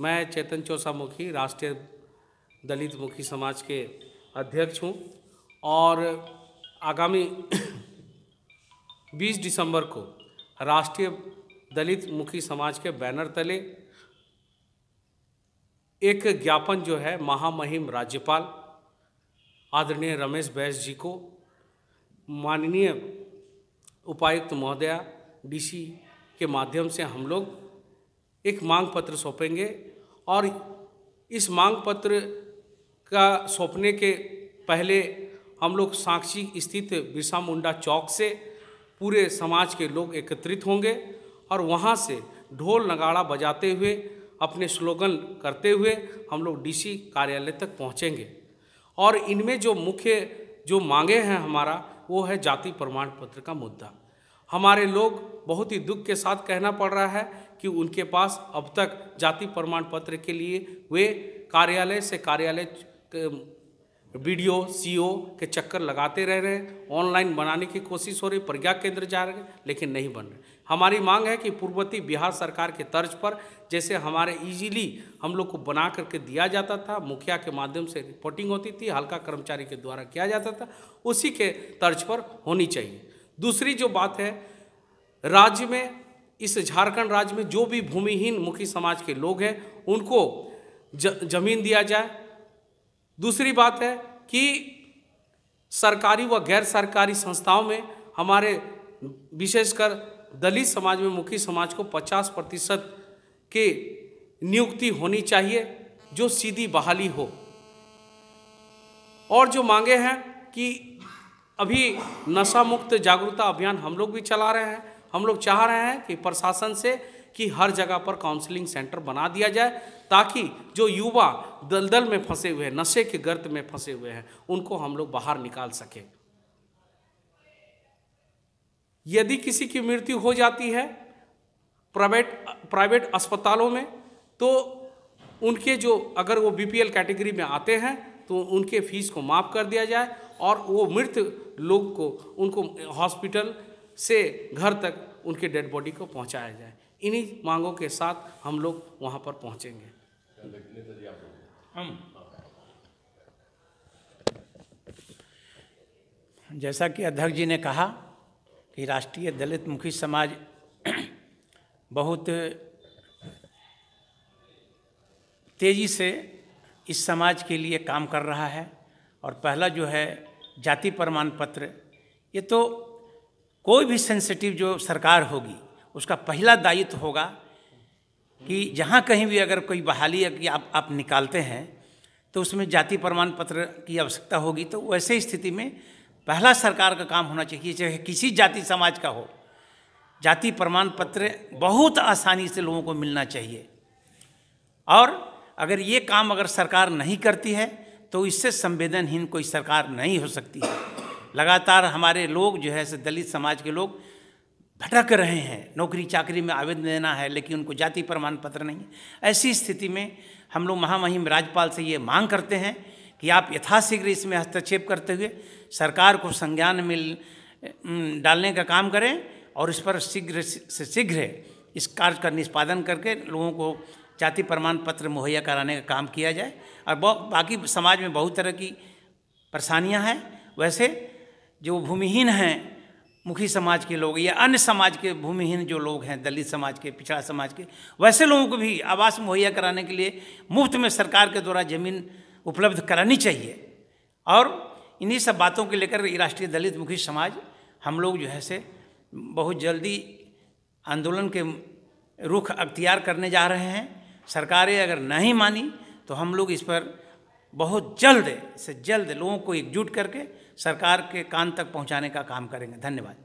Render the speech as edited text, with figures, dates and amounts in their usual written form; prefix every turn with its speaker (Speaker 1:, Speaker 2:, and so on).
Speaker 1: मैं चेतन चौसा मुखी राष्ट्रीय दलित मुखी समाज के अध्यक्ष हूँ और आगामी 20 दिसंबर को राष्ट्रीय दलित मुखी समाज के बैनर तले एक ज्ञापन जो है महामहिम राज्यपाल आदरणीय रमेश बैस जी को माननीय उपायुक्त महोदया डीसी के माध्यम से हम लोग एक मांग पत्र सौंपेंगे और इस मांग पत्र का सौंपने के पहले हम लोग साक्षी स्थित बिरसा मुंडा चौक से पूरे समाज के लोग एकत्रित होंगे और वहाँ से ढोल नगाड़ा बजाते हुए अपने स्लोगन करते हुए हम लोग डीसी कार्यालय तक पहुँचेंगे। और इनमें जो मुख्य जो मांगे हैं हमारा वो है जाति प्रमाण पत्र का मुद्दा। हमारे लोग बहुत ही दुख के साथ कहना पड़ रहा है कि उनके पास अब तक जाति प्रमाण पत्र के लिए वे कार्यालय से कार्यालय बीडीओ सीओ के चक्कर लगाते रह रहे हैं। ऑनलाइन बनाने की कोशिश हो रही, प्रज्ञा केंद्र जा रहे हैं लेकिन नहीं बन रहे। हमारी मांग है कि पूर्ववर्ती बिहार सरकार के तर्ज पर जैसे हमारे इजीली हम लोग को बना करके दिया जाता था, मुखिया के माध्यम से रिपोर्टिंग होती थी, हल्का कर्मचारी के द्वारा किया जाता था, उसी के तर्ज पर होनी चाहिए। दूसरी जो बात है, राज्य में इस झारखंड राज्य में जो भी भूमिहीन मुखी समाज के लोग हैं उनको जमीन दिया जाए। दूसरी बात है कि सरकारी व गैर सरकारी संस्थाओं में हमारे विशेषकर दलित समाज में मुखी समाज को 50% के नियुक्ति होनी चाहिए जो सीधी बहाली हो। और जो मांगे हैं कि अभी नशा मुक्त जागरूकता अभियान हम लोग भी चला रहे हैं। हम लोग चाह रहे हैं कि प्रशासन से कि हर जगह पर काउंसलिंग सेंटर बना दिया जाए ताकि जो युवा दलदल में फंसे हुए हैं, नशे के गर्त में फंसे हुए हैं, उनको हम लोग बाहर निकाल सकें। यदि किसी की मृत्यु हो जाती है प्राइवेट अस्पतालों में तो उनके जो अगर वो बीपीएल कैटेगरी में आते हैं तो उनके फीस को माफ़ कर दिया जाए और वो मृत लोग को उनको हॉस्पिटल से घर तक उनके डेड बॉडी को पहुंचाया जाए। इन्हीं मांगों के साथ हम लोग वहां पर पहुंचेंगे।
Speaker 2: जैसा कि अध्यक्ष जी ने कहा कि राष्ट्रीय दलित मुखी समाज बहुत तेज़ी से इस समाज के लिए काम कर रहा है और पहला जो है जाति प्रमाण पत्र, ये तो कोई भी सेंसिटिव जो सरकार होगी उसका पहला दायित्व होगा कि जहाँ कहीं भी अगर कोई बहाली कि आप निकालते हैं तो उसमें जाति प्रमाण पत्र की आवश्यकता होगी। तो वैसे स्थिति में पहला सरकार का काम होना चाहिए, चाहे किसी जाति समाज का हो, जाति प्रमाण पत्र बहुत आसानी से लोगों को मिलना चाहिए। और अगर ये काम अगर सरकार नहीं करती है तो इससे संवेदनहीन कोई सरकार नहीं हो सकती है। लगातार हमारे लोग जो है दलित समाज के लोग भटक रहे हैं, नौकरी चाकरी में आवेदन देना है लेकिन उनको जाति प्रमाण पत्र नहीं है। ऐसी स्थिति में हम लोग महामहिम राज्यपाल से ये मांग करते हैं कि आप यथाशीघ्र इसमें हस्तक्षेप करते हुए सरकार को संज्ञान में डालने का काम करें और इस पर शीघ्र से शीघ्र इस कार्य का निष्पादन करके लोगों को जाति प्रमाण पत्र मुहैया कराने का काम किया जाए। और बाकी समाज में बहुत तरह की परेशानियां हैं। वैसे जो भूमिहीन हैं मुखी समाज के लोग या अन्य समाज के भूमिहीन जो लोग हैं, दलित समाज के, पिछड़ा समाज के, वैसे लोगों को भी आवास मुहैया कराने के लिए मुफ्त में सरकार के द्वारा ज़मीन उपलब्ध करानी चाहिए। और इन्हीं सब बातों को लेकर राष्ट्रीय दलित मुखी समाज हम लोग जो है से बहुत जल्दी आंदोलन के रुख अख्तियार करने जा रहे हैं। सरकारें अगर नहीं मानी तो हम लोग इस पर बहुत जल्द से जल्द लोगों को एकजुट करके सरकार के कान तक पहुंचाने का काम करेंगे। धन्यवाद।